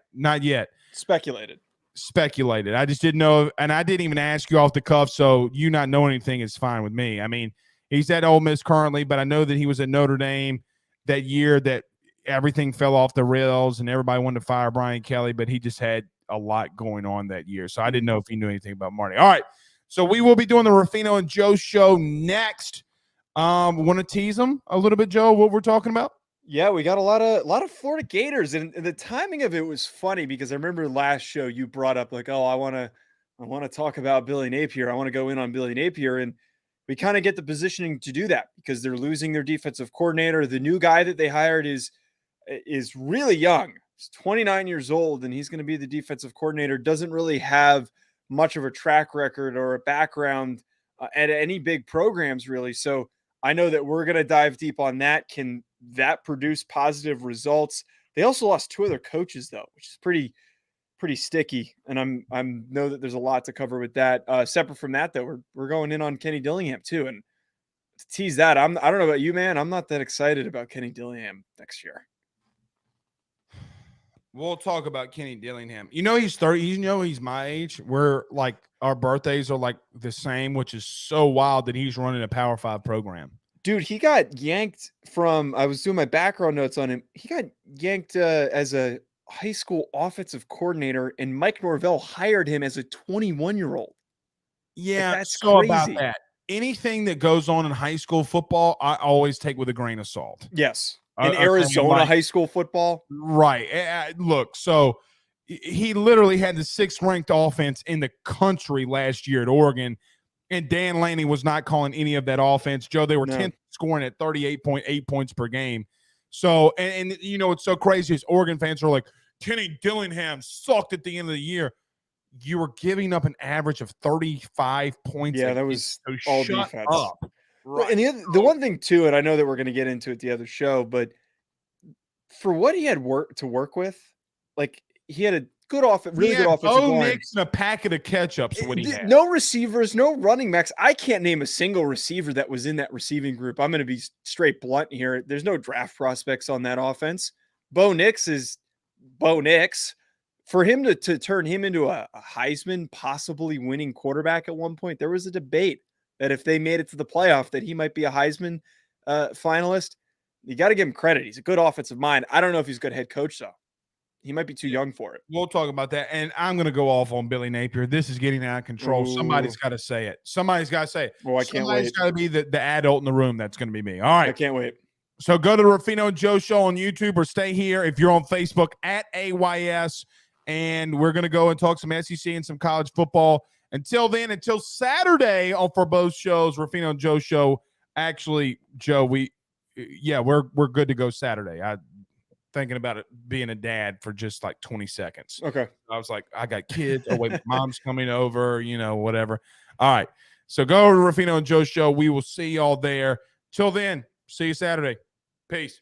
Speculated. speculated. I just didn't know, and I didn't even ask you off the cuff, so you not know anything is fine with me. I mean, he's at Ole Miss currently, but I know that he was at Notre Dame that year that everything fell off the rails and everybody wanted to fire Brian Kelly, but he just had a lot going on that year. So I didn't know if he knew anything about Marty. All right. So we will be doing the Rafino and Joe show next. Want to tease them a little bit, Joe, what we're talking about? Yeah, we got a lot of Florida Gators, and the timing of it was funny because I remember last show you brought up like, oh, I want to talk about Billy Napier. I want to go in on Billy Napier, and we kind of get the positioning to do that because they're losing their defensive coordinator. The new guy that they hired is really young. He's 29 years old, and he's going to be the defensive coordinator. Doesn't really have much of a track record or a background at any big programs, really. So I know that we're going to dive deep on that. Can that produce positive results? They also lost 2 other coaches, though, which is pretty sticky. And I'm know that there's a lot to cover with that. Separate from that, though, we're going in on Kenny Dillingham too, and to tease that, I don't know about you, man. I'm not that excited about Kenny Dillingham next year. We'll talk about Kenny Dillingham. You know, he's 30. You know, he's my age. We're like, our birthdays are like the same, which is so wild that he's running a Power 5 program. Dude, he got yanked from, I was doing my background notes on him. He got yanked as a high school offensive coordinator, and Mike Norvell hired him as a 21-year-old. Yeah, like, that's so crazy. about that. Anything that goes on in high school football, I always take with a grain of salt. Yes. In Arizona high school football. Right. Look, so he literally had the 6th ranked offense in the country last year at Oregon, and Dan Laney was not calling any of that offense. Joe, they were 10th scoring at 38.8 points per game. So, and you know, what's so crazy is Oregon fans are like, Kenny Dillingham sucked at the end of the year. You were giving up an average of 35 points. Yeah, that was all defense. Up. Right. And the one thing too, and I know that we're going to get into it the other show, but for what he had to work with, like he had a good offense, really good offensive line. Nix and a packet of ketchups. What he had. No receivers, no running backs. I can't name a single receiver that was in that receiving group. I'm going to be straight blunt here. There's no draft prospects on that offense. Bo Nix is Bo Nix. For him to turn him into a Heisman, possibly winning quarterback at one point, there was a debate that if they made it to the playoff, that he might be a Heisman finalist. You got to give him credit. He's a good offensive mind. I don't know if he's a good head coach, though. He might be too young for it. We'll talk about that. And I'm going to go off on Billy Napier. This is getting out of control. Ooh. Somebody's got to say it. Somebody's got to say it. Well, I can't wait. Somebody's got to be the adult in the room. That's going to be me. All right. I can't wait. So go to the Rafino and Joe show on YouTube or stay here if you're on Facebook at AYS. And we're going to go and talk some SEC and some college football. Until then, until Saturday for both shows, Rafino and Joe show. Actually, Joe, we're good to go Saturday. I thinking about it being a dad for just like 20 seconds. Okay. I was like, I got kids. Oh, wait, mom's coming over, whatever. All right. So go to Rafino and Joe show. We will see y'all there. Till then, see you Saturday. Peace.